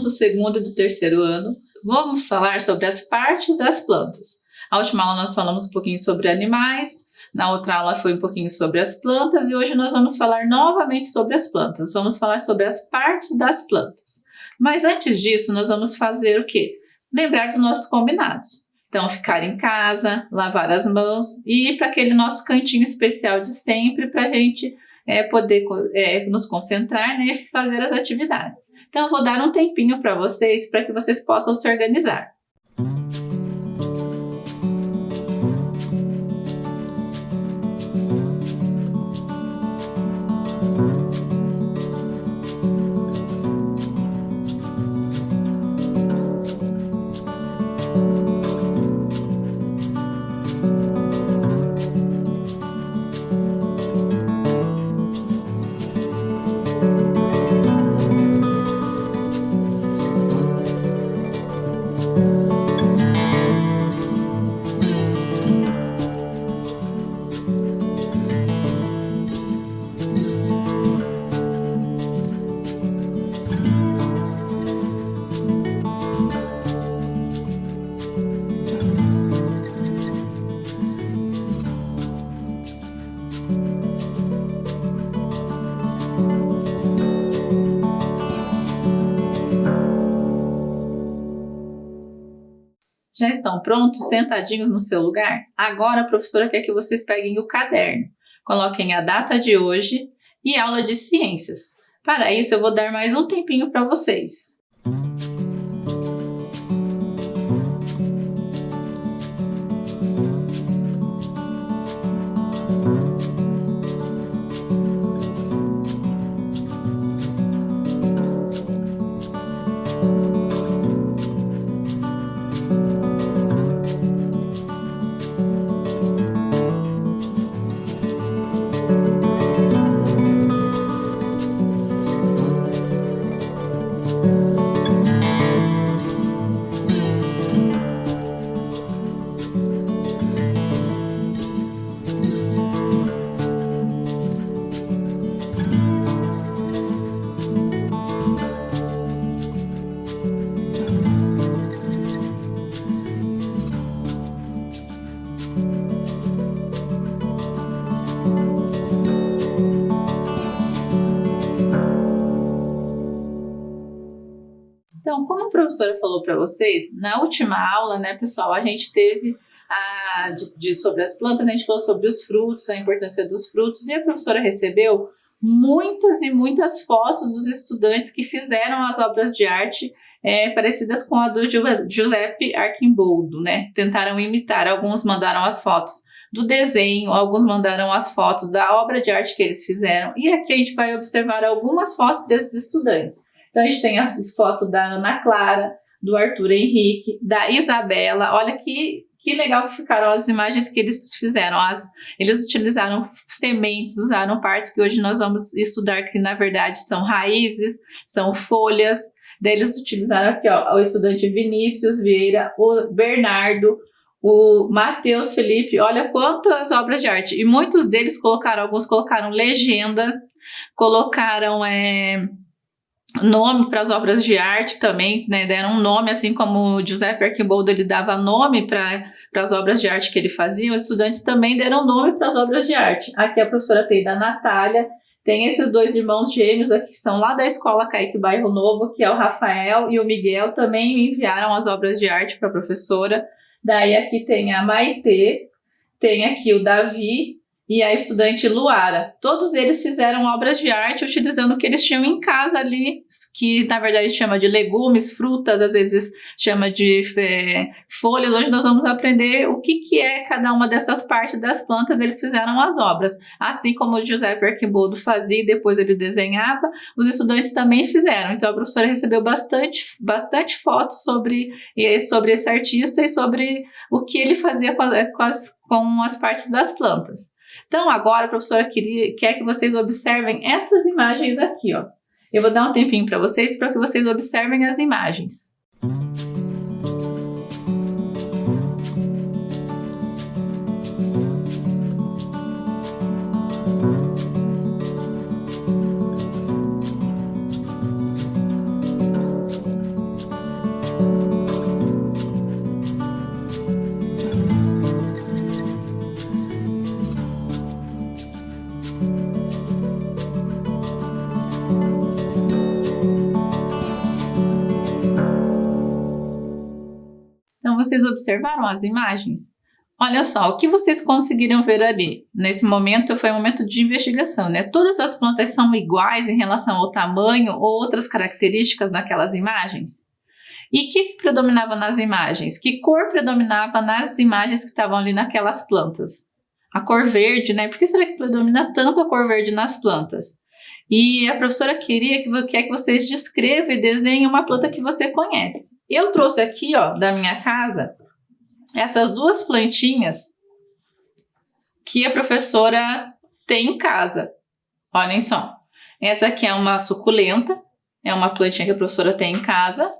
alunos do segundo e do terceiro ano. Vamos falar sobre as partes das plantas. A última aula nós falamos um pouquinho sobre animais, na outra aula foi um pouquinho sobre as plantas e hoje nós vamos falar novamente sobre as plantas. Vamos falar sobre as partes das plantas. Mas antes disso, nós vamos fazer o quê? Lembrar dos nossos combinados. Então, ficar em casa, lavar as mãos e ir para aquele nosso cantinho especial de sempre para a gente poder nos concentrar, né, e fazer as atividades. Então, eu vou dar um tempinho para vocês, para que vocês possam se organizar. Já estão prontos, sentadinhos no seu lugar? Agora a professora quer que vocês peguem o caderno, coloquem a data de hoje e aula de ciências. Para isso eu vou dar mais um tempinho para vocês. Então, como a professora falou para vocês, na última aula, né, pessoal, a gente teve sobre as plantas, a gente falou sobre os frutos, a importância dos frutos, e a professora recebeu muitas e muitas fotos dos estudantes que fizeram as obras de arte parecidas com a do Giuseppe Arcimboldo, né? Tentaram imitar, alguns mandaram as fotos do desenho, alguns mandaram as fotos da obra de arte que eles fizeram, e aqui a gente vai observar algumas fotos desses estudantes. Então, a gente tem as fotos da Ana Clara, do Arthur Henrique, da Isabela. Olha que legal que ficaram as imagens que eles fizeram. Eles utilizaram sementes, usaram partes que hoje nós vamos estudar, que na verdade são raízes, são folhas. Daí eles utilizaram aqui, ó, o estudante Vinícius Vieira, o Bernardo, o Matheus Felipe. Olha quantas obras de arte. E muitos deles alguns colocaram legenda, colocaram nome para as obras de arte também, né? Deram um nome, assim como o Giuseppe Arcimboldo, ele dava nome para as obras de arte que ele fazia, os estudantes também deram nome para as obras de arte. Aqui a professora tem da Natália, tem esses dois irmãos gêmeos aqui que são lá da escola Kaique Bairro Novo, que é o Rafael e o Miguel, também enviaram as obras de arte para a professora. Daí aqui tem a Maitê, tem aqui o Davi e a estudante Luara. Todos eles fizeram obras de arte utilizando o que eles tinham em casa ali, que na verdade chama de legumes, frutas, às vezes chama de folhas. Hoje nós vamos aprender o que é cada uma dessas partes das plantas. Eles fizeram as obras. Assim como o Giuseppe Arcimboldo fazia e depois ele desenhava, os estudantes também fizeram. Então a professora recebeu bastante fotos sobre esse artista e sobre o que ele fazia com as partes das plantas. Então, agora a professora quer que vocês observem essas imagens aqui, ó. Eu vou dar um tempinho para vocês que vocês observem as imagens. Então, vocês observaram as imagens? Olha só, o que vocês conseguiram ver ali? Nesse momento foi um momento de investigação, né? Todas as plantas são iguais em relação ao tamanho ou outras características naquelas imagens? E o que predominava nas imagens? Que cor predominava nas imagens que estavam ali naquelas plantas? A cor verde, né? Por que será que predomina tanto a cor verde nas plantas? E a professora quer que vocês descrevam e desenhem uma planta que você conhece. Eu trouxe aqui, ó, da minha casa, essas duas plantinhas que a professora tem em casa. Olhem só. Essa aqui é uma suculenta, é uma plantinha que a professora tem em casa.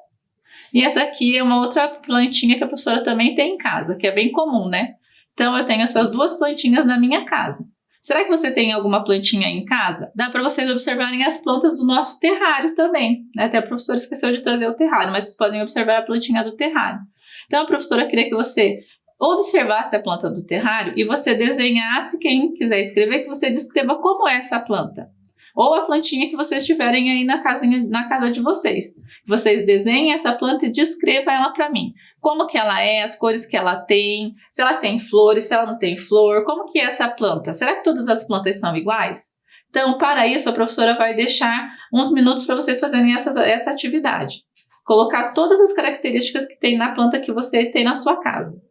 E essa aqui é uma outra plantinha que a professora também tem em casa, que é bem comum, né? Então, eu tenho essas duas plantinhas na minha casa. Será que você tem alguma plantinha em casa? Dá para vocês observarem as plantas do nosso terrário também, né? Até a professora esqueceu de trazer o terrário, mas vocês podem observar a plantinha do terrário. Então, a professora queria que você observasse a planta do terrário e você desenhasse, quem quiser escrever, que você descreva como é essa planta. Ou a plantinha que vocês tiverem aí na casa de vocês. Vocês desenhem essa planta e descrevam ela para mim. Como que ela é, as cores que ela tem, se ela tem flores, se ela não tem flor, como que é essa planta? Será que todas as plantas são iguais? Então, para isso, a professora vai deixar uns minutos para vocês fazerem essa atividade. Colocar todas as características que tem na planta que você tem na sua casa.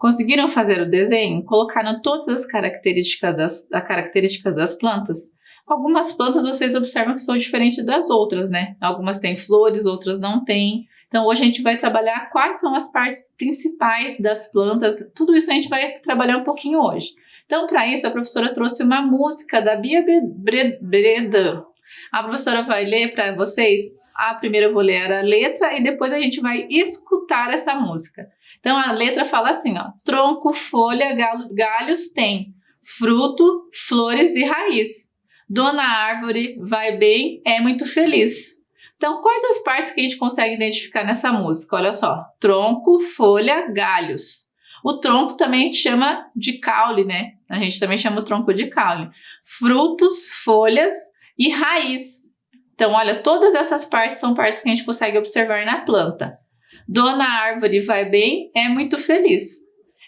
Conseguiram fazer o desenho? Colocaram todas as características das plantas? Algumas plantas vocês observam que são diferentes das outras, né? Algumas têm flores, outras não têm. Então hoje a gente vai trabalhar quais são as partes principais das plantas. Tudo isso a gente vai trabalhar um pouquinho hoje. Então para isso a professora trouxe uma música da Bia Breda. A professora vai ler para vocês. Primeiro eu vou ler a letra e depois a gente vai escutar essa música. Então a letra fala assim, ó: tronco, folha, galhos tem, fruto, flores e raiz. Dona Árvore vai bem, é muito feliz. Então, quais as partes que a gente consegue identificar nessa música? Olha só, tronco, folha, galhos. O tronco também a gente chama de caule, né? A gente também chama o tronco de caule. Frutos, folhas e raiz. Então, olha, todas essas partes são partes que a gente consegue observar na planta. Dona Árvore vai bem, é muito feliz.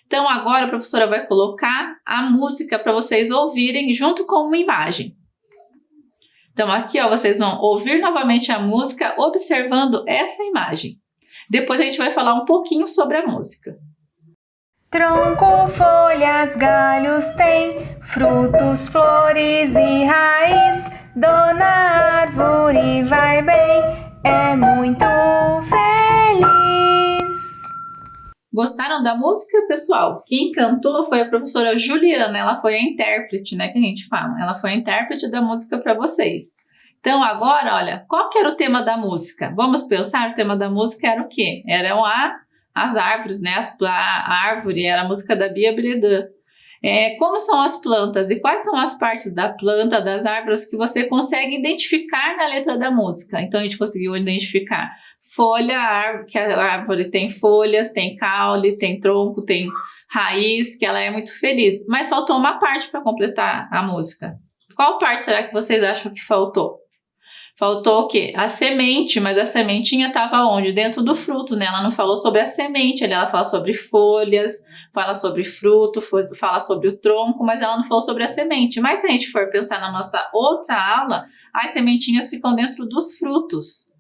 Então, agora a professora vai colocar a música para vocês ouvirem junto com uma imagem. Então aqui, ó, vocês vão ouvir novamente a música observando essa imagem. Depois a gente vai falar um pouquinho sobre a música. Tronco, folhas, galhos tem, frutos, flores e raiz. Dona Árvore vai bem, é muito feliz. Gostaram da música, pessoal? Quem cantou foi a professora Juliana, ela foi a intérprete, né, que a gente fala. Ela foi a intérprete da música para vocês. Então agora, olha, qual que era o tema da música? Vamos pensar, o tema da música era o quê? Eram as árvores, né? A árvore era a música da Bia Breda. Como são as plantas e quais são as partes da planta, das árvores que você consegue identificar na letra da música? Então a gente conseguiu identificar folha, que a árvore tem folhas, tem caule, tem tronco, tem raiz, que ela é muito feliz. Mas faltou uma parte para completar a música. Qual parte será que vocês acham que faltou? Faltou o quê? A semente, mas a sementinha estava onde? Dentro do fruto, né? Ela não falou sobre a semente, ela fala sobre folhas, fala sobre fruto, fala sobre o tronco, mas ela não falou sobre a semente. Mas se a gente for pensar na nossa outra aula, as sementinhas ficam dentro dos frutos.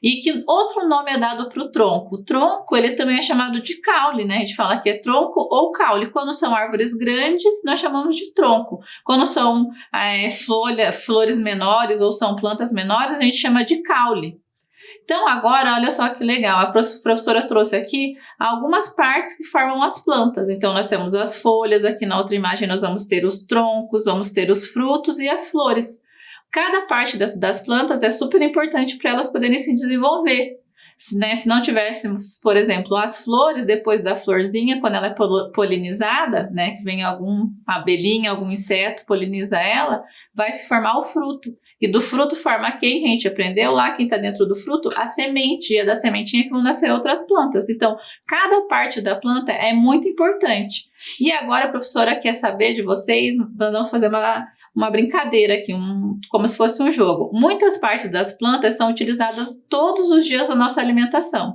E que outro nome é dado para o tronco? O tronco, ele também é chamado de caule, né? A gente fala que é tronco ou caule. Quando são árvores grandes, nós chamamos de tronco. Quando são flores menores ou são plantas menores, a gente chama de caule. Então agora, olha só que legal, a professora trouxe aqui algumas partes que formam as plantas. Então nós temos as folhas, aqui na outra imagem nós vamos ter os troncos, vamos ter os frutos e as flores. Cada parte das plantas é super importante para elas poderem se desenvolver. Se não tivéssemos, por exemplo, as flores, depois da florzinha, quando ela é polinizada, né, que vem alguma abelhinha, algum inseto poliniza ela, vai se formar o fruto. E do fruto forma quem? A gente aprendeu lá, quem está dentro do fruto? A semente. E é da sementinha que vão nascer outras plantas. Então, cada parte da planta é muito importante. E agora a professora quer saber de vocês, nós vamos fazer uma brincadeira aqui, como se fosse um jogo. Muitas partes das plantas são utilizadas todos os dias na nossa alimentação.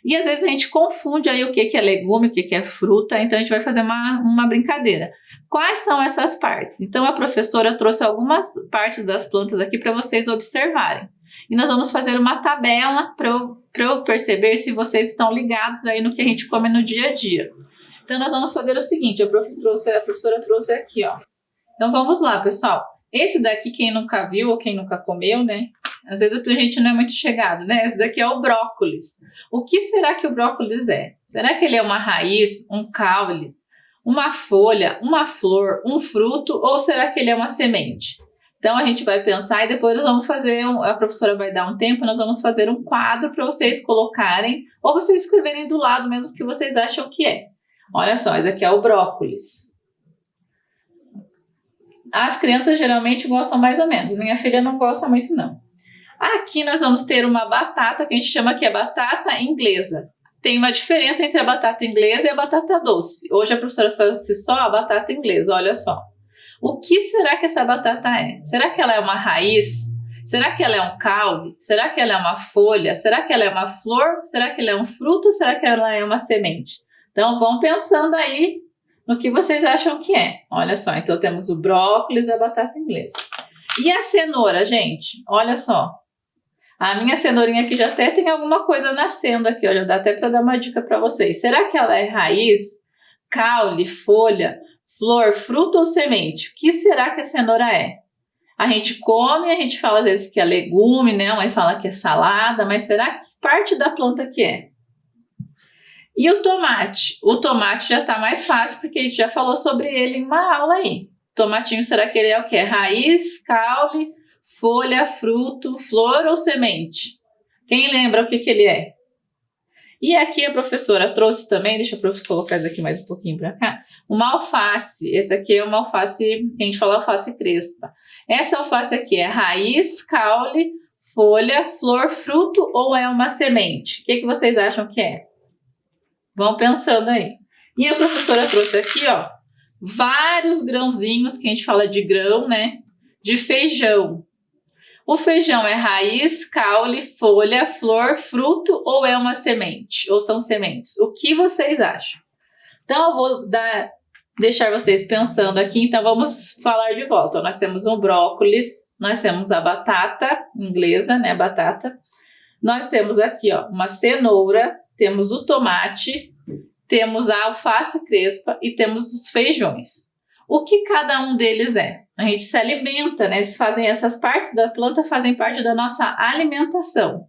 E às vezes a gente confunde aí o que é legume, o que é fruta, então a gente vai fazer uma brincadeira. Quais são essas partes? Então a professora trouxe algumas partes das plantas aqui para vocês observarem. E nós vamos fazer uma tabela para eu perceber se vocês estão ligados aí no que a gente come no dia a dia. Então nós vamos fazer o seguinte, a professora trouxe aqui, ó. Então vamos lá, pessoal. Esse daqui, quem nunca viu ou quem nunca comeu, né? Às vezes a gente não é muito chegado, né? Esse daqui é o brócolis. O que será que o brócolis é? Será que ele é uma raiz, um caule, uma folha, uma flor, um fruto, ou será que ele é uma semente? Então a gente vai pensar e depois nós vamos fazer, a professora vai dar um tempo, nós vamos fazer um quadro para vocês colocarem, ou vocês escreverem do lado mesmo que vocês acham que é. Olha só, esse aqui é o brócolis. As crianças geralmente gostam mais ou menos. Minha filha não gosta muito, não. Aqui nós vamos ter uma batata, que a gente chama que é batata inglesa. Tem uma diferença entre a batata inglesa e a batata doce. Hoje a professora trouxe só a batata inglesa, olha só. O que será que essa batata é? Será que ela é uma raiz? Será que ela é um caule? Será que ela é uma folha? Será que ela é uma flor? Será que ela é um fruto? Será que ela é uma semente? Então vão pensando aí no que vocês acham que é. Olha só, então temos o brócolis e a batata inglesa. E a cenoura, gente? Olha só. A minha cenourinha aqui já até tem alguma coisa nascendo aqui, ó, já dá até para dar uma dica para vocês. Será que ela é raiz, caule, folha, flor, fruto ou semente? O que será que a cenoura é? A gente come, a gente fala às vezes que é legume, né? Mãe fala que é salada, mas será que parte da planta que é? E o tomate? O tomate já está mais fácil porque a gente já falou sobre ele em uma aula aí. Tomatinho, será que ele é o quê? Raiz, caule, folha, fruto, flor ou semente? Quem lembra o que ele é? E aqui a professora trouxe também, deixa eu colocar isso aqui mais um pouquinho para cá, uma alface. Esse aqui é uma alface, que a gente fala alface crespa. Essa alface aqui é raiz, caule, folha, flor, fruto ou é uma semente? O que vocês acham que é? Vão pensando aí. E a professora trouxe aqui, ó, vários grãozinhos, que a gente fala de grão, né? De feijão. O feijão é raiz, caule, folha, flor, fruto ou é uma semente? Ou são sementes? O que vocês acham? Então, eu vou deixar vocês pensando aqui. Então, vamos falar de volta. Nós temos um brócolis, nós temos a batata inglesa, né? Batata. Nós temos aqui, ó, uma cenoura, temos o tomate, temos a alface crespa e temos os feijões. O que cada um deles é? A gente se alimenta, né? Essas partes da planta fazem parte da nossa alimentação.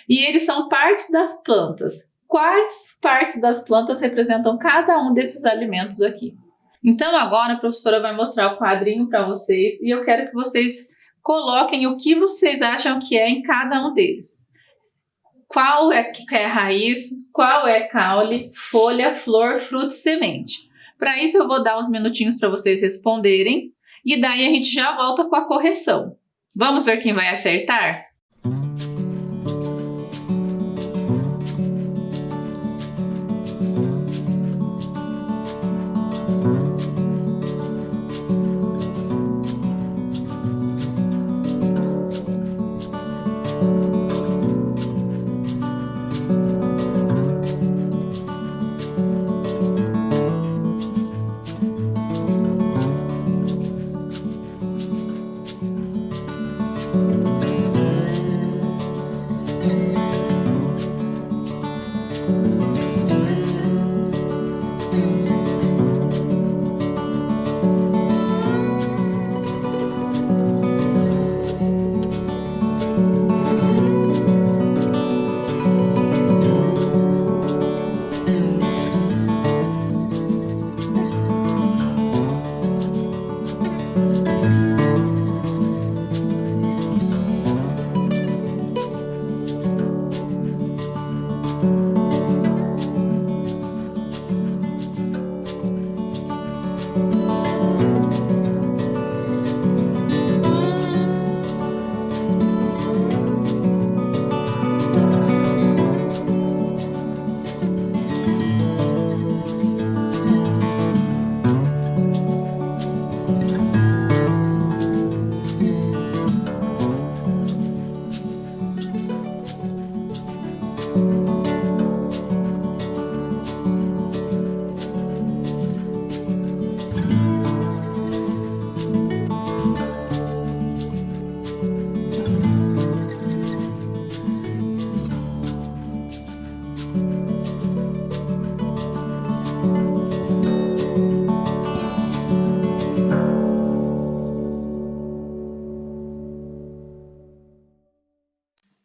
E eles são partes das plantas. Quais partes das plantas representam cada um desses alimentos aqui? Então agora a professora vai mostrar o quadrinho para vocês e eu quero que vocês coloquem o que vocês acham que é em cada um deles. Qual é raiz, qual é caule, folha, flor, fruto e semente? Para isso eu vou dar uns minutinhos para vocês responderem e daí a gente já volta com a correção. Vamos ver quem vai acertar?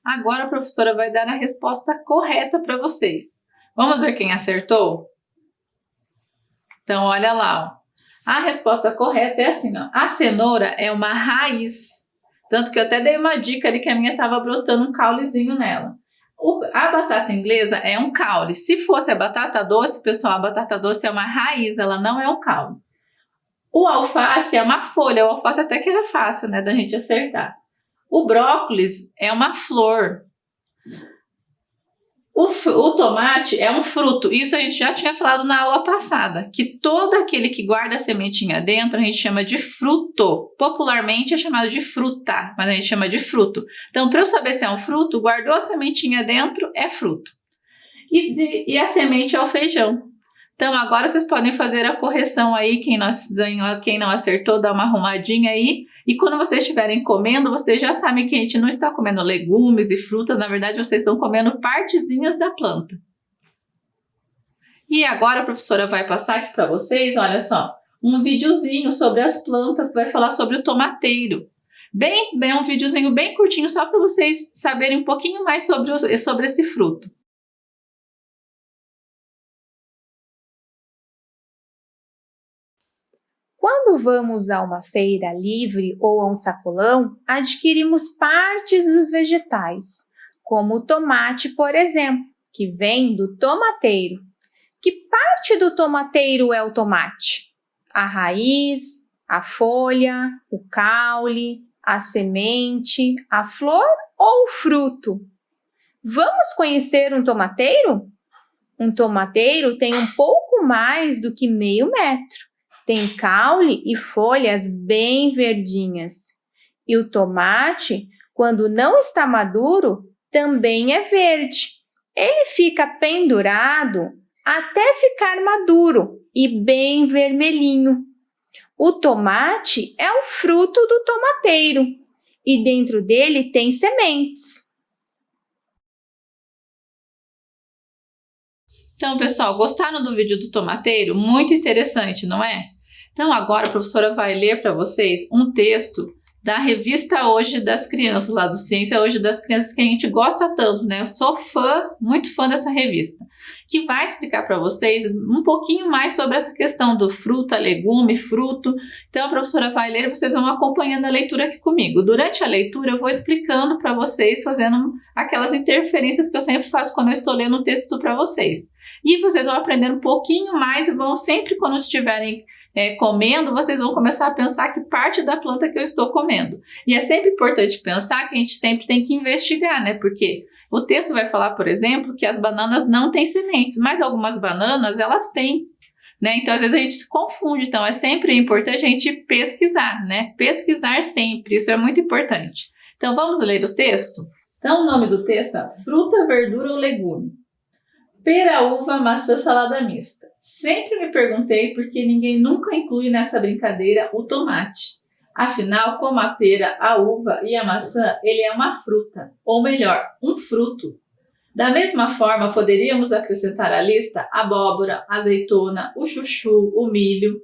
Agora a professora vai dar a resposta correta para vocês. Vamos ver quem acertou? Então, olha lá, ó. A resposta correta é assim, ó. A cenoura é uma raiz. Tanto que eu até dei uma dica ali que a minha estava brotando um caulezinho nela. A batata inglesa é um caule. Se fosse a batata doce, pessoal, a batata doce é uma raiz, ela não é um caule. O alface é uma folha. O alface até que era fácil, né, da gente acertar. O brócolis é uma flor. O tomate é um fruto. Isso a gente já tinha falado na aula passada, que todo aquele que guarda a sementinha dentro a gente chama de fruto. Popularmente é chamado de fruta, mas a gente chama de fruto. Então, para eu saber se é um fruto, guardou a sementinha dentro, é fruto. E a semente é o feijão. Então, agora vocês podem fazer a correção aí, quem não acertou, dá uma arrumadinha aí. E quando vocês estiverem comendo, vocês já sabem que a gente não está comendo legumes e frutas, na verdade vocês estão comendo partezinhas da planta. E agora a professora vai passar aqui para vocês, olha só, um videozinho sobre as plantas, vai falar sobre o tomateiro. Bem um videozinho bem curtinho só para vocês saberem um pouquinho mais sobre esse fruto. Quando vamos a uma feira livre ou a um sacolão, adquirimos partes dos vegetais, como o tomate, por exemplo, que vem do tomateiro. Que parte do tomateiro é o tomate? A raiz, a folha, o caule, a semente, a flor ou o fruto? Vamos conhecer um tomateiro? Um tomateiro tem um pouco mais do que meio metro. Tem caule e folhas bem verdinhas. E o tomate, quando não está maduro, também é verde. Ele fica pendurado até ficar maduro e bem vermelhinho. O tomate é o fruto do tomateiro e dentro dele tem sementes. Então, pessoal, gostaram do vídeo do tomateiro? Muito interessante, não é? Então, agora a professora vai ler para vocês um texto da revista Hoje das Crianças, lá do Ciência Hoje das Crianças, que a gente gosta tanto, né? Eu sou muito fã dessa revista, que vai explicar para vocês um pouquinho mais sobre essa questão do fruta, legume, fruto. Então, a professora vai ler e vocês vão acompanhando a leitura aqui comigo. Durante a leitura, eu vou explicando para vocês, fazendo aquelas interferências que eu sempre faço quando eu estou lendo o texto para vocês. E vocês vão aprender um pouquinho mais e vão sempre, quando estiverem comendo, vocês vão começar a pensar que parte da planta que eu estou comendo. E é sempre importante pensar que a gente sempre tem que investigar, né? Porque o texto vai falar, por exemplo, que as bananas não têm sementes, mas algumas bananas elas têm, né? Então, às vezes a gente se confunde. Então, é sempre importante a gente pesquisar, né? Pesquisar sempre, isso é muito importante. Então, vamos ler o texto? Então, o nome do texto é Fruta, Verdura ou Legume. Pera, uva, maçã, salada mista. Sempre me perguntei por que ninguém nunca inclui nessa brincadeira o tomate. Afinal, como a pera, a uva e a maçã, ele é uma fruta, ou melhor, um fruto. Da mesma forma, poderíamos acrescentar à lista a abóbora, a azeitona, o chuchu, o milho.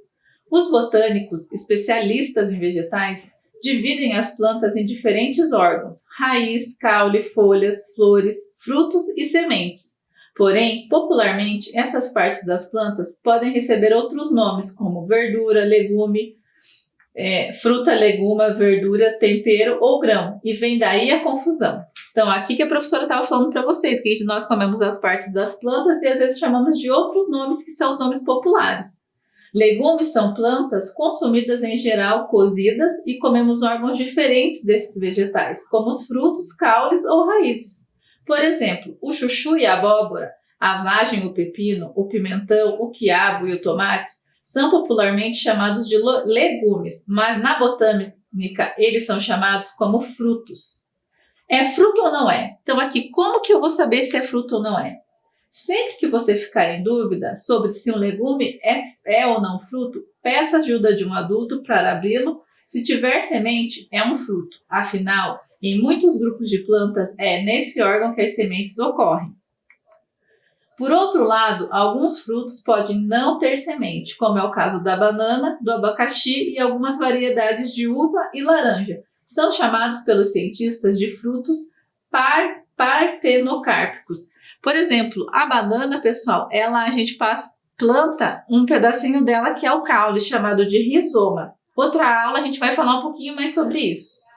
Os botânicos, especialistas em vegetais, dividem as plantas em diferentes órgãos: raiz, caule, folhas, flores, frutos e sementes. Porém, popularmente, essas partes das plantas podem receber outros nomes, como verdura, legume, fruta, leguma, verdura, tempero ou grão, e vem daí a confusão. Então, aqui que a professora estava falando para vocês, que nós comemos as partes das plantas e às vezes chamamos de outros nomes que são os nomes populares. Legumes são plantas consumidas em geral cozidas e comemos órgãos diferentes desses vegetais, como os frutos, caules ou raízes. Por exemplo, o chuchu e a abóbora, a vagem, o pepino, o pimentão, o quiabo e o tomate são popularmente chamados de legumes, mas na botânica eles são chamados como frutos. É fruto ou não é? Então aqui, como que eu vou saber se é fruto ou não é? Sempre que você ficar em dúvida sobre se um legume é ou não fruto, peça ajuda de um adulto para abri-lo. Se tiver semente, é um fruto. Afinal, em muitos grupos de plantas, é nesse órgão que as sementes ocorrem. Por outro lado, alguns frutos podem não ter semente, como é o caso da banana, do abacaxi e algumas variedades de uva e laranja. São chamados pelos cientistas de frutos partenocárpicos. Por exemplo, a banana, pessoal, a gente planta um pedacinho dela que é o caule, chamado de rizoma. Outra aula a gente vai falar um pouquinho mais sobre isso.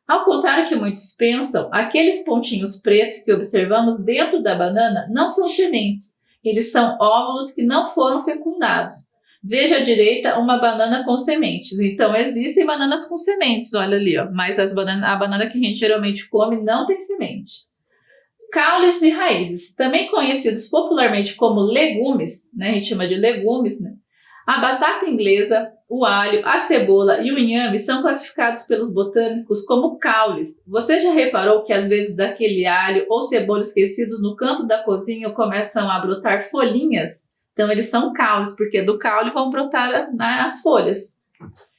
Ao contrário que muitos pensam, aqueles pontinhos pretos que observamos dentro da banana não são sementes. Eles são óvulos que não foram fecundados. Veja à direita uma banana com sementes. Então, existem bananas com sementes, olha ali, ó. Mas a banana que a gente geralmente come não tem semente. Caules e raízes, também conhecidos popularmente como legumes, né? A gente chama de legumes, né? A batata inglesa, o alho, a cebola e o inhame são classificados pelos botânicos como caules. Você já reparou que às vezes daquele alho ou cebola esquecidos no canto da cozinha começam a brotar folhinhas? Então eles são caules, porque do caule vão brotar as folhas.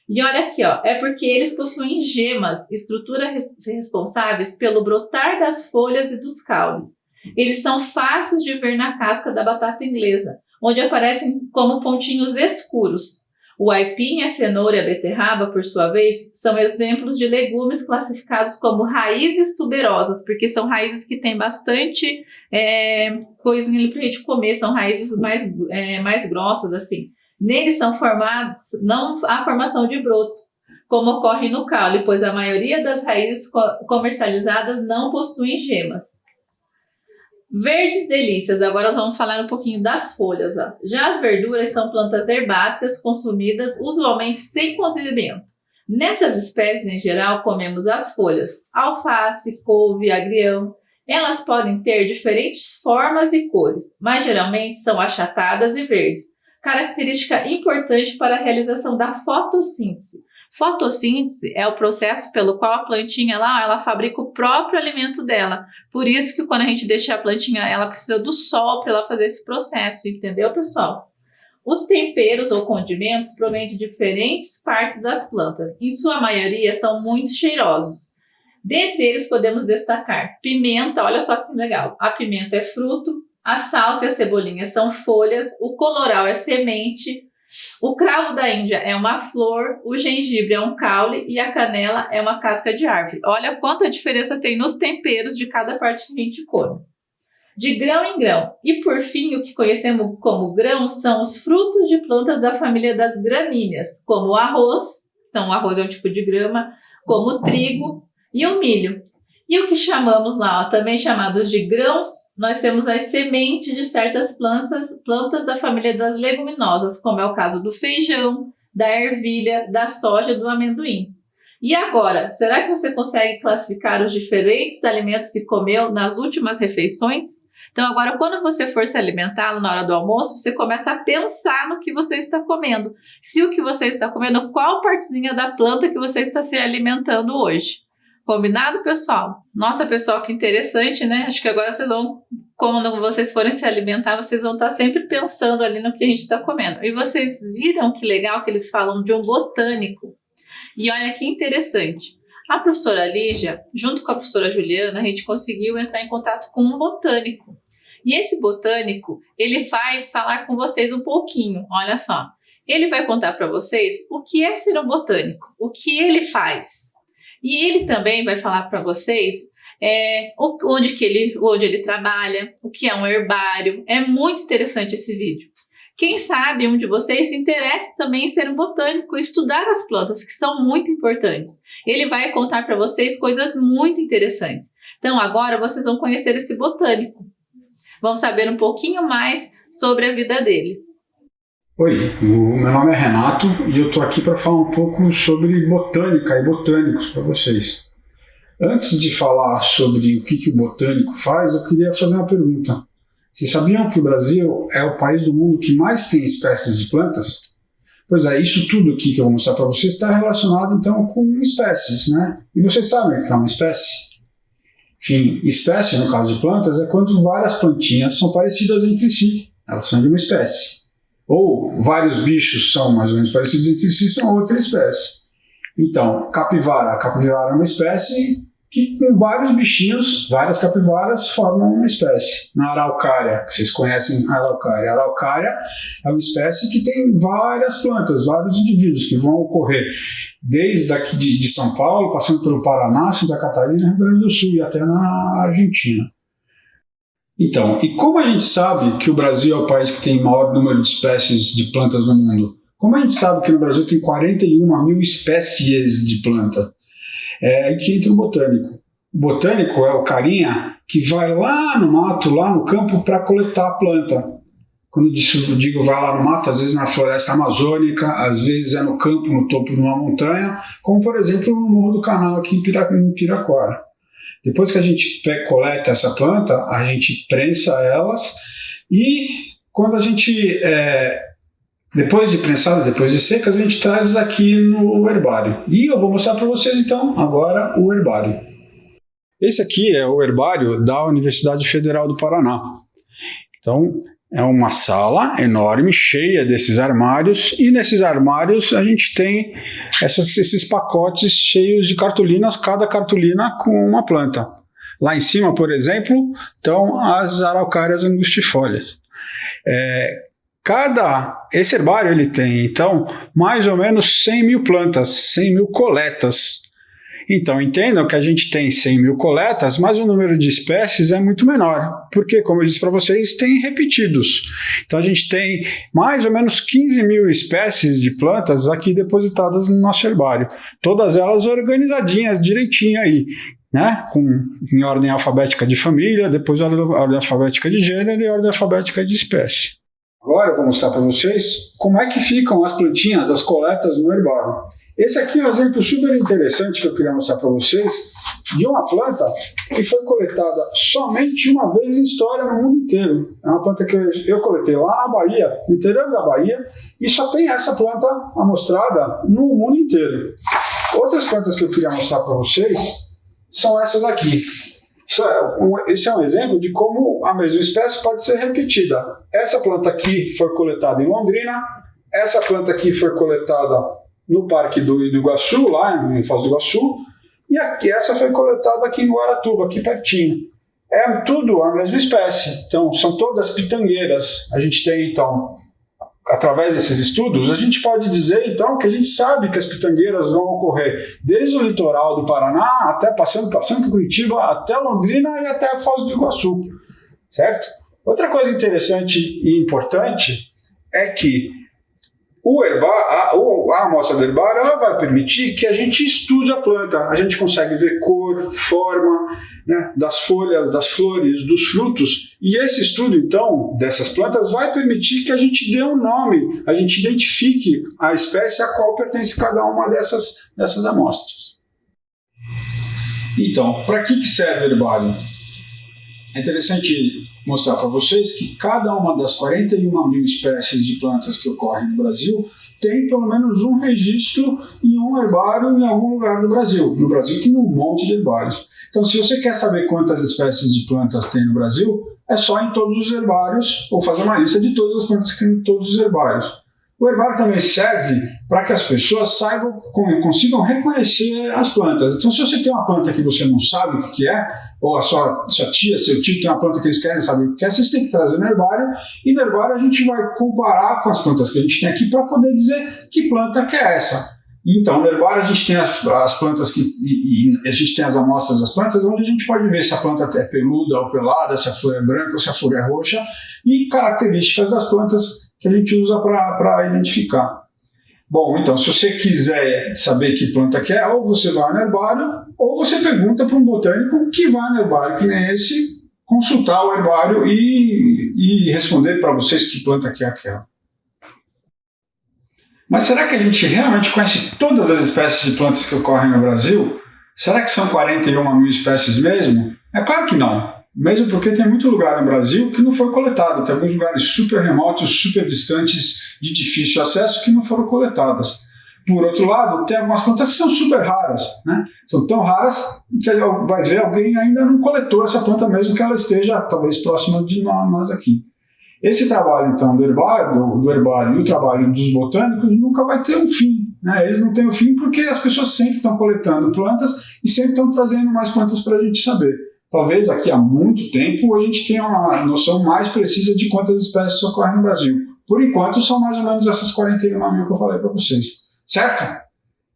E olha aqui, ó, é porque eles possuem gemas, estruturas responsáveis pelo brotar das folhas e dos caules. Eles são fáceis de ver na casca da batata inglesa, onde aparecem como pontinhos escuros. O aipim, a cenoura e a beterraba, por sua vez, são exemplos de legumes classificados como raízes tuberosas, porque são raízes que têm bastante coisinha ali pra gente comer, são raízes mais grossas, assim. Neles são formados, não há formação de brotos, como ocorre no caule, pois a maioria das raízes comercializadas não possuem gemas. Verdes delícias, agora nós vamos falar um pouquinho das folhas. Ó. Já as verduras são plantas herbáceas consumidas usualmente sem cozimento. Nessas espécies, em geral, comemos as folhas, alface, couve, agrião. Elas podem ter diferentes formas e cores, mas geralmente são achatadas e verdes, característica importante para a realização da fotossíntese. Fotossíntese é o processo pelo qual a plantinha ela fabrica o próprio alimento dela. Por isso que quando a gente deixa a plantinha, ela precisa do sol para ela fazer esse processo, entendeu, pessoal? Os temperos ou condimentos provêm de diferentes partes das plantas. Em sua maioria, são muito cheirosos. Dentre eles, podemos destacar pimenta, olha só que legal. A pimenta é fruto, a salsa e a cebolinha são folhas, o colorau é semente, o cravo da Índia é uma flor, o gengibre é um caule e a canela é uma casca de árvore. Olha quanta diferença tem nos temperos de cada parte que a gente come. De grão em grão. E por fim, o que conhecemos como grão são os frutos de plantas da família das gramíneas, como o arroz, então o arroz é um tipo de grama, como o trigo e o milho. E o que chamamos lá, ó, também chamados de grãos, nós temos as sementes de certas plantas da família das leguminosas, como é o caso do feijão, da ervilha, da soja e do amendoim. E agora, será que você consegue classificar os diferentes alimentos que comeu nas últimas refeições? Então agora, quando você for se alimentar na hora do almoço, você começa a pensar no que você está comendo. Se o que você está comendo, qual partezinha da planta que você está se alimentando hoje? Combinado, pessoal? Nossa, pessoal, que interessante, né? Acho que agora vocês vão, quando vocês forem se alimentar, vocês vão estar sempre pensando ali no que a gente está comendo. E vocês viram que legal que eles falam de um botânico. E olha que interessante. A professora Lígia, junto com a professora Juliana, a gente conseguiu entrar em contato com um botânico. E esse botânico, ele vai falar com vocês um pouquinho, olha só. Ele vai contar para vocês o que é ser um botânico, o que ele faz. E ele também vai falar para vocês onde ele trabalha, o que é um herbário. É muito interessante esse vídeo. Quem sabe um de vocês se interessa também em ser um botânico e estudar as plantas, que são muito importantes. Ele vai contar para vocês coisas muito interessantes. Então agora vocês vão conhecer esse botânico. Vão saber um pouquinho mais sobre a vida dele. Oi, o meu nome é Renato e eu estou aqui para falar um pouco sobre botânica e botânicos para vocês. Antes de falar sobre o que o botânico faz, eu queria fazer uma pergunta. Vocês sabiam que o Brasil é o país do mundo que mais tem espécies de plantas? Pois é, isso tudo aqui que eu vou mostrar para vocês está relacionado então com espécies, né? E vocês sabem o que é uma espécie? Enfim, espécie no caso de plantas é quando várias plantinhas são parecidas entre si, elas são de uma espécie. Ou vários bichos são mais ou menos parecidos entre si, são outra espécie. Então, capivara. A capivara é uma espécie que com vários bichinhos, várias capivaras, formam uma espécie. Na araucária, vocês conhecem a araucária. A araucária é uma espécie que tem várias plantas, vários indivíduos que vão ocorrer desde aqui de São Paulo, passando pelo Paraná, Santa Catarina, Rio Grande do Sul e até na Argentina. Então, e como a gente sabe que o Brasil é o país que tem maior número de espécies de plantas no mundo? Como a gente sabe que no Brasil tem 41 mil espécies de planta? É aí que entra o botânico. O botânico é o carinha que vai lá no mato, lá no campo, para coletar a planta. Quando eu digo vai lá no mato, às vezes na floresta amazônica, às vezes é no campo, no topo de uma montanha, como por exemplo no Morro do Canal aqui em Piraquara. Depois que a gente coleta essa planta, a gente prensa elas e quando a gente, depois de prensada, depois de secas, a gente traz aqui no herbário. E eu vou mostrar para vocês então agora o herbário. Esse aqui é o herbário da Universidade Federal do Paraná. Então é uma sala enorme, cheia desses armários, e nesses armários a gente tem esses pacotes cheios de cartolinas, cada cartolina com uma planta. Lá em cima, por exemplo, estão as araucárias angustifolias. Esse herbário ele tem, então, mais ou menos 100 mil plantas, 100 mil coletas. Então, entendam que a gente tem 100 mil coletas, mas o número de espécies é muito menor, porque, como eu disse para vocês, tem repetidos. Então, a gente tem mais ou menos 15 mil espécies de plantas aqui depositadas no nosso herbário, todas elas organizadinhas direitinho aí, né? Em ordem alfabética de família, depois ordem alfabética de gênero e ordem alfabética de espécie. Agora eu vou mostrar para vocês como é que ficam as plantinhas, as coletas no herbário. Esse aqui é um exemplo super interessante que eu queria mostrar para vocês de uma planta que foi coletada somente uma vez em história no mundo inteiro. É uma planta que eu coletei lá na Bahia, no interior da Bahia, e só tem essa planta amostrada no mundo inteiro. Outras plantas que eu queria mostrar para vocês são essas aqui. Esse é um exemplo de como a mesma espécie pode ser repetida. Essa planta aqui foi coletada em Londrina, essa planta aqui foi coletada no Parque do Iguaçu, lá em Foz do Iguaçu, e aqui, essa foi coletada aqui em Guaratuba, aqui pertinho. É tudo a mesma espécie, então são todas pitangueiras. A gente tem, então, através desses estudos, a gente pode dizer, então, que a gente sabe que as pitangueiras vão ocorrer desde o litoral do Paraná, até passando por Curitiba, até Londrina e até Foz do Iguaçu, certo? Outra coisa interessante e importante é que a amostra do herbário ela vai permitir que a gente estude a planta. A gente consegue ver cor, forma, né, das folhas, das flores, dos frutos. E esse estudo, então, dessas plantas vai permitir que a gente dê um nome, a gente identifique a espécie a qual pertence cada uma dessas amostras. Então, para que serve o herbário? É interessante mostrar para vocês que cada uma das 41 mil espécies de plantas que ocorrem no Brasil tem pelo menos um registro em um herbário em algum lugar do Brasil. No Brasil tem um monte de herbários. Então, se você quer saber quantas espécies de plantas tem no Brasil, é só em todos os herbários, ou fazer uma lista de todas as plantas que tem em todos os herbários. O herbário também serve para que as pessoas consigam reconhecer as plantas. Então, se você tem uma planta que você não sabe o que é, ou a sua tia, seu tio tem uma planta que eles querem saber o que é, vocês têm que trazer no herbário, e no herbário a gente vai comparar com as plantas que a gente tem aqui para poder dizer que planta que é essa. Então, no herbário a gente tem as plantas e a gente tem as amostras das plantas, onde a gente pode ver se a planta é peluda ou pelada, se a flor é branca ou se a flor é roxa, e características das plantas que a gente usa para identificar. Bom, então, se você quiser saber que planta que é, ou você vai no herbário, ou você pergunta para um botânico que vai no herbário, que nem esse, consultar o herbário e responder para vocês que planta que é aquela. Mas será que a gente realmente conhece todas as espécies de plantas que ocorrem no Brasil? Será que são 41 mil espécies mesmo? É claro que não. Mesmo porque tem muito lugar no Brasil que não foi coletado. Tem alguns lugares super remotos, super distantes, de difícil acesso, que não foram coletadas. Por outro lado, tem algumas plantas que são super raras, né? São tão raras que vai ver alguém ainda não coletou essa planta, mesmo que ela esteja talvez próxima de nós aqui. Esse trabalho, então, do herbário e o trabalho dos botânicos nunca vai ter um fim, né? Eles não têm um fim porque as pessoas sempre estão coletando plantas e sempre estão trazendo mais plantas para a gente saber. Talvez daqui a muito tempo a gente tenha uma noção mais precisa de quantas espécies ocorrem no Brasil. Por enquanto, são mais ou menos essas 41 mil que eu falei para vocês. Certo?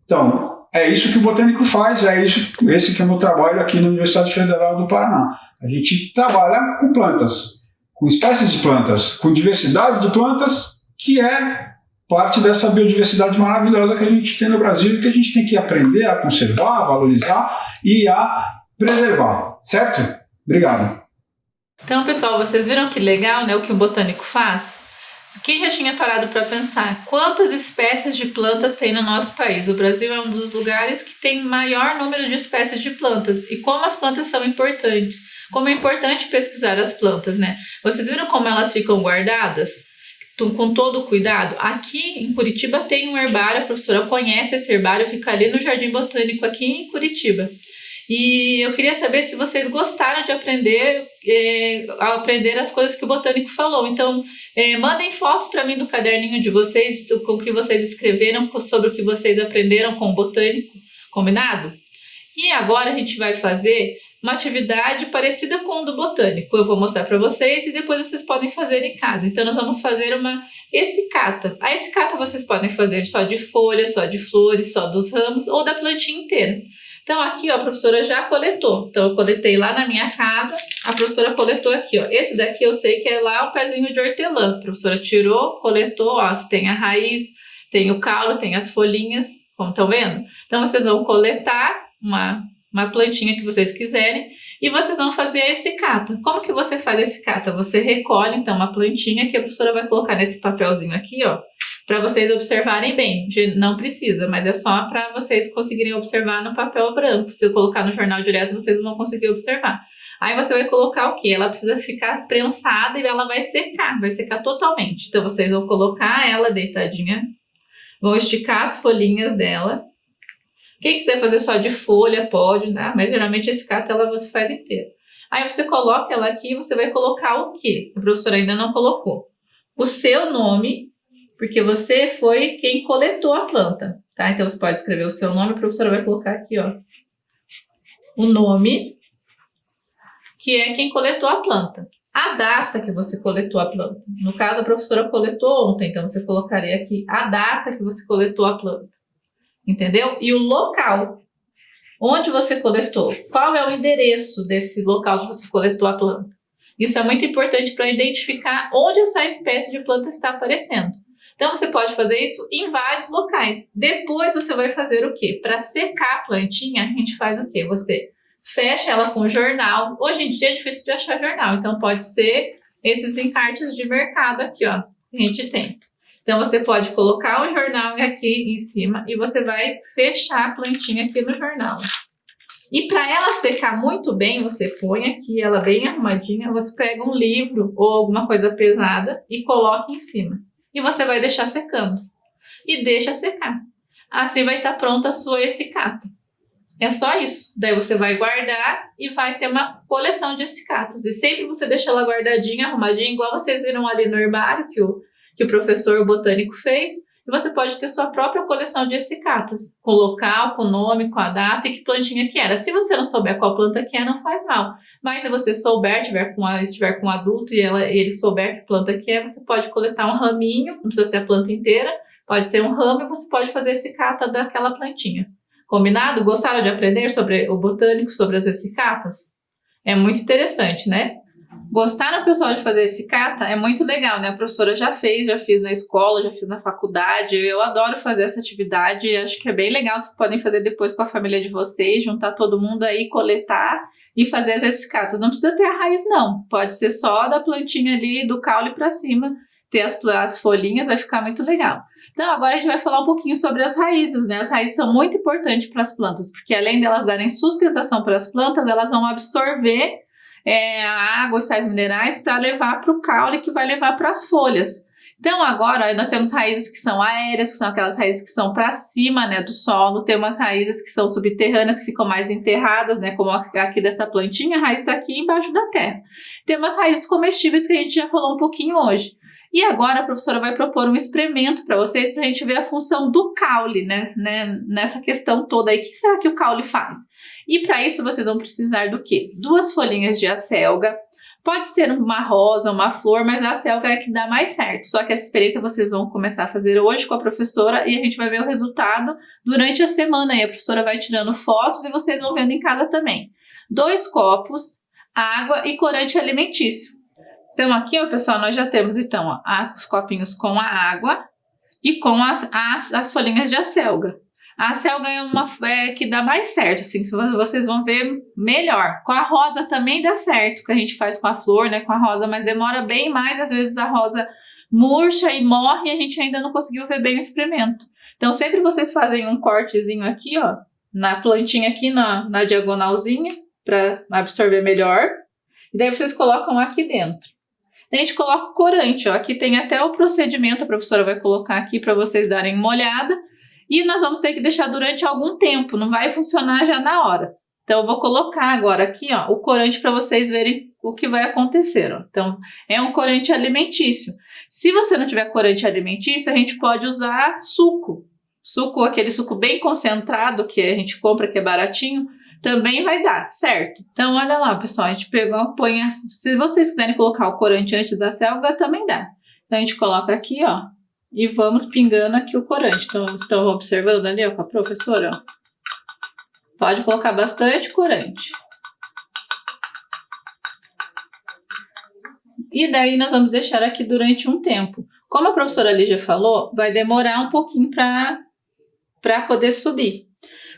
Então, é isso que o botânico faz, esse que é o meu trabalho aqui na Universidade Federal do Paraná. A gente trabalha com plantas, com espécies de plantas, com diversidade de plantas, que é parte dessa biodiversidade maravilhosa que a gente tem no Brasil e que a gente tem que aprender a conservar, a valorizar e a preservar. Certo? Obrigado. Então, pessoal, vocês viram que legal, né, o que o botânico faz? Quem já tinha parado para pensar quantas espécies de plantas tem no nosso país? O Brasil é um dos lugares que tem maior número de espécies de plantas. E como as plantas são importantes. Como é importante pesquisar as plantas, né? Vocês viram como elas ficam guardadas? Com todo o cuidado? Aqui em Curitiba tem um herbário, a professora conhece esse herbário, fica ali no Jardim Botânico, aqui em Curitiba. E eu queria saber se vocês gostaram de aprender as coisas que o botânico falou. Então, mandem fotos para mim do caderninho de vocês, com o que vocês escreveram, sobre o que vocês aprenderam com o botânico, combinado? E agora a gente vai fazer uma atividade parecida com o do botânico. Eu vou mostrar para vocês e depois vocês podem fazer em casa. Então, nós vamos fazer uma essicata. A essicata vocês podem fazer só de folhas, só de flores, só dos ramos ou da plantinha inteira. Então, aqui, ó, a professora já coletou. Então, eu coletei lá na minha casa, a professora coletou aqui, ó. Esse daqui eu sei que é lá um pezinho de hortelã. A professora tirou, coletou, ó, tem a raiz, tem o caule, tem as folhinhas, como estão vendo? Então, vocês vão coletar uma plantinha que vocês quiserem e vocês vão fazer a essicata. Como que você faz a essicata? Você recolhe, então, uma plantinha que a professora vai colocar nesse papelzinho aqui, ó, para vocês observarem bem. Não precisa, mas é só para vocês conseguirem observar no papel branco. Se eu colocar no jornal direto, vocês não vão conseguir observar. Aí você vai colocar o quê? Ela precisa ficar prensada e ela vai secar totalmente. Então, vocês vão colocar ela deitadinha, vão esticar as folhinhas dela. Quem quiser fazer só de folha, pode, né? Mas geralmente esse cata ela você faz inteira. Aí você coloca ela aqui e você vai colocar o quê? A professora ainda não colocou. O seu nome, porque você foi quem coletou a planta, tá? Então você pode escrever o seu nome, a professora vai colocar aqui, ó, o nome, que é quem coletou a planta. A data que você coletou a planta. No caso, a professora coletou ontem, então você colocaria aqui a data que você coletou a planta. Entendeu? E o local onde você coletou. Qual é o endereço desse local que você coletou a planta? Isso é muito importante para identificar onde essa espécie de planta está aparecendo. Então, você pode fazer isso em vários locais. Depois, você vai fazer o quê? Para secar a plantinha, a gente faz o quê? Você fecha ela com jornal. Hoje em dia é difícil de achar jornal, então pode ser esses encartes de mercado aqui, ó, que a gente tem. Então, você pode colocar o jornal aqui em cima e você vai fechar a plantinha aqui no jornal. E para ela secar muito bem, você põe aqui ela bem arrumadinha, você pega um livro ou alguma coisa pesada e coloca em cima. E você vai deixar secando. E deixa secar. Assim vai estar pronta a sua essicata. É só isso. Daí você vai guardar e vai ter uma coleção de essicatas. E sempre você deixa ela guardadinha, arrumadinha, igual vocês viram ali no herbário que o professor botânico fez, e você pode ter sua própria coleção de essicatas, com local, com nome, com a data e que plantinha que era. Se você não souber qual planta que é, não faz mal. Mas se você souber, estiver com um adulto e ele souber que planta que é, você pode coletar um raminho, não precisa ser a planta inteira, pode ser um ramo e você pode fazer essicata daquela plantinha. Combinado? Gostaram de aprender sobre o botânico, sobre as essicatas? É muito interessante, né? Gostaram, pessoal, de fazer essicata? É muito legal, né? A professora já fiz na escola, já fiz na faculdade. Eu adoro fazer essa atividade, acho que é bem legal. Vocês podem fazer depois com a família de vocês, juntar todo mundo aí, coletar e fazer as essicatas. Não precisa ter a raiz, não. Pode ser só da plantinha ali, do caule para cima, ter as folhinhas, vai ficar muito legal. Então, agora a gente vai falar um pouquinho sobre as raízes, né? As raízes são muito importantes para as plantas, porque além delas darem sustentação para as plantas, elas vão absorver a água, os sais minerais para levar para o caule que vai levar para as folhas. Então agora nós temos raízes que são aéreas, que são aquelas raízes que são para cima, né, do solo. Tem umas raízes que são subterrâneas, que ficam mais enterradas, né, como aqui dessa plantinha, a raiz está aqui embaixo da terra. Tem umas raízes comestíveis que a gente já falou um pouquinho hoje. E agora a professora vai propor um experimento para vocês, para a gente ver a função do caule, né, nessa questão toda aí. O que será que o caule faz? E para isso vocês vão precisar do quê? 2 folhinhas de acelga. Pode ser uma rosa, uma flor, mas a acelga é que dá mais certo. Só que essa experiência vocês vão começar a fazer hoje com a professora e a gente vai ver o resultado durante a semana. E a professora vai tirando fotos e vocês vão vendo em casa também. 2 copos, água e corante alimentício. Então aqui, ó, pessoal, nós já temos então ó, os copinhos com a água e com as folhinhas de acelga. A acelga é uma que dá mais certo, assim, vocês vão ver melhor. Com a rosa também dá certo, que a gente faz com a flor, né, com a rosa, mas demora bem mais, às vezes a rosa murcha e morre e a gente ainda não conseguiu ver bem o experimento. Então sempre vocês fazem um cortezinho aqui, ó, na plantinha aqui, na diagonalzinha, para absorver melhor. E daí vocês colocam aqui dentro. A gente coloca o corante, ó, aqui tem até o procedimento, a professora vai colocar aqui para vocês darem uma olhada. E nós vamos ter que deixar durante algum tempo, não vai funcionar já na hora. Então, eu vou colocar agora aqui, ó, o corante para vocês verem o que vai acontecer, ó. Então, é um corante alimentício. Se você não tiver corante alimentício, a gente pode usar suco. Suco, aquele suco bem concentrado que a gente compra, que é baratinho. também vai dar, certo? Então, olha lá, pessoal, a gente pegou, põe, se vocês quiserem colocar o corante antes da selga, também dá. Então, a gente coloca aqui, ó, e vamos pingando aqui o corante. Então, estão observando ali, ó, com a professora, ó. Pode colocar bastante corante. E daí, nós vamos deixar aqui durante um tempo. Como a professora Lígia falou, vai demorar um pouquinho para poder subir.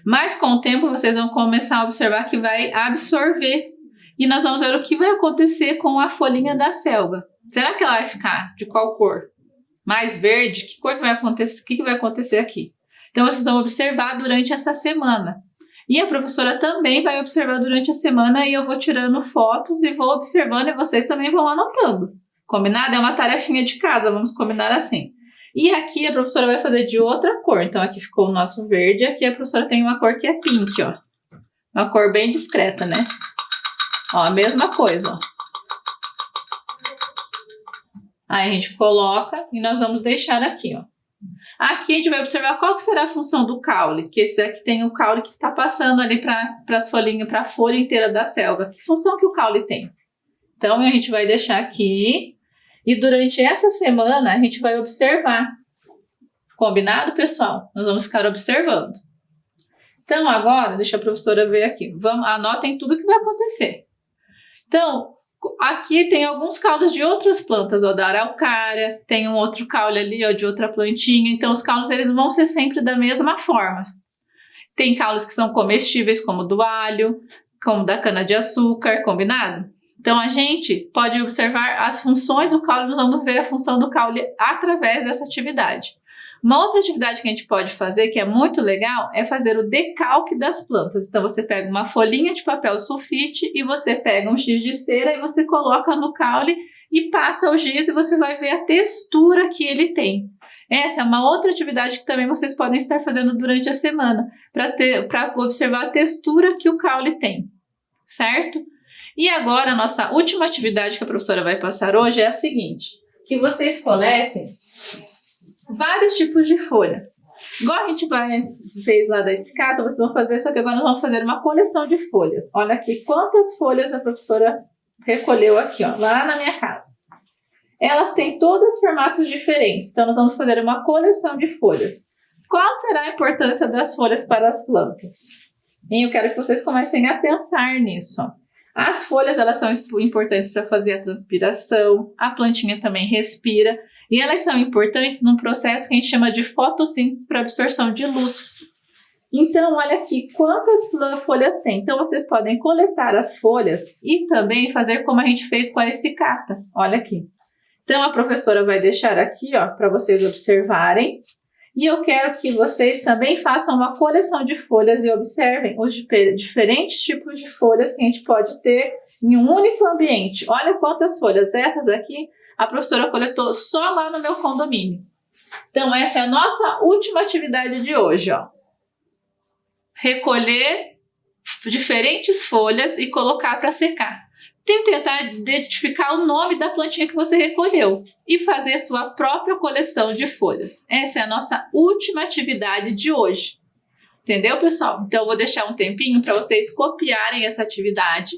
Mas com o tempo vocês vão começar a observar que vai absorver. E nós vamos ver o que vai acontecer com a folhinha da selga. Será que ela vai ficar de qual cor? Mais verde? Que cor que vai acontecer? O que vai acontecer aqui? Então vocês vão observar durante essa semana. E a professora também vai observar durante a semana e eu vou tirando fotos e vou observando e vocês também vão anotando. Combinado? É uma tarefinha de casa, vamos combinar assim. E aqui a professora vai fazer de outra cor. Então aqui ficou o nosso verde, aqui a professora tem uma cor que é pink, ó. Uma cor bem discreta, né? Ó, a mesma coisa, ó. Aí a gente coloca e nós vamos deixar aqui, ó. Aqui a gente vai observar qual que será a função do caule, que esse aqui tem o caule que está passando ali para as folhinhas, para a folha inteira da selga. Que função que o caule tem? Então a gente vai deixar aqui e durante essa semana a gente vai observar. Combinado, pessoal? Nós vamos ficar observando. Então agora, deixa a professora ver aqui. Anotem tudo que vai acontecer. Então, aqui tem alguns caules de outras plantas, ó, da araucária, tem um outro caule ali, ó, de outra plantinha. Então, os caules, eles vão ser sempre da mesma forma. Tem caules que são comestíveis, como do alho, como da cana-de-açúcar, combinado? Então, a gente pode observar as funções do caule, nós vamos ver a função do caule através dessa atividade. Uma outra atividade que a gente pode fazer, que é muito legal, é fazer o decalque das plantas. Então, você pega uma folhinha de papel sulfite e você pega um giz de cera e você coloca no caule e passa o giz e você vai ver a textura que ele tem. Essa é uma outra atividade que também vocês podem estar fazendo durante a semana, para observar a textura que o caule tem, certo? E agora, a nossa última atividade que a professora vai passar hoje é a seguinte, que vocês coletem vários tipos de folha. Igual a gente fez lá da escata, vocês vão fazer, só que agora nós vamos fazer uma coleção de folhas. Olha aqui quantas folhas a professora recolheu aqui, ó, lá na minha casa. Elas têm todos formatos diferentes, então nós vamos fazer uma coleção de folhas. Qual será a importância das folhas para as plantas? E eu quero que vocês comecem a pensar nisso, ó. As folhas, elas são importantes para fazer a transpiração, a plantinha também respira, e elas são importantes num processo que a gente chama de fotossíntese para absorção de luz. Então, olha aqui quantas folhas tem. Então, vocês podem coletar as folhas e também fazer como a gente fez com a escicata. Olha aqui. Então, a professora vai deixar aqui, ó, para vocês observarem. E eu quero que vocês também façam uma coleção de folhas e observem os diferentes tipos de folhas que a gente pode ter em um único ambiente. Olha quantas folhas. Essas aqui a professora coletou só lá no meu condomínio. Então, essa é a nossa última atividade de hoje, ó. Recolher diferentes folhas e colocar para secar. Tente tentar identificar o nome da plantinha que você recolheu e fazer sua própria coleção de folhas. Essa é a nossa última atividade de hoje. Entendeu, pessoal? Então, eu vou deixar um tempinho para vocês copiarem essa atividade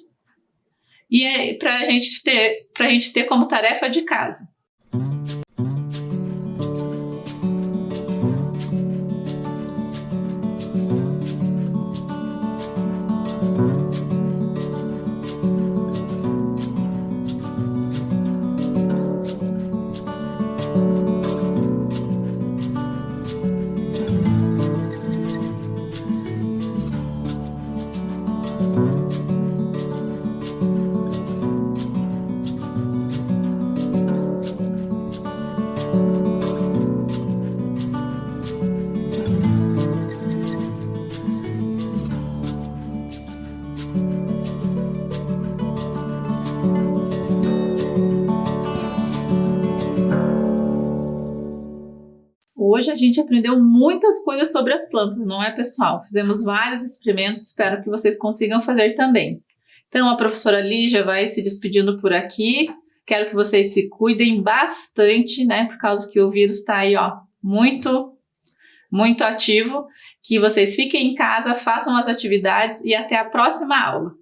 e para a gente ter como tarefa de casa. Hoje a gente aprendeu muitas coisas sobre as plantas, não é, pessoal? Fizemos vários experimentos, espero que vocês consigam fazer também. Então, a professora Lígia vai se despedindo por aqui. Quero que vocês se cuidem bastante, né? Por causa que o vírus está aí, ó, muito muito ativo, que vocês fiquem em casa, façam as atividades e até a próxima aula.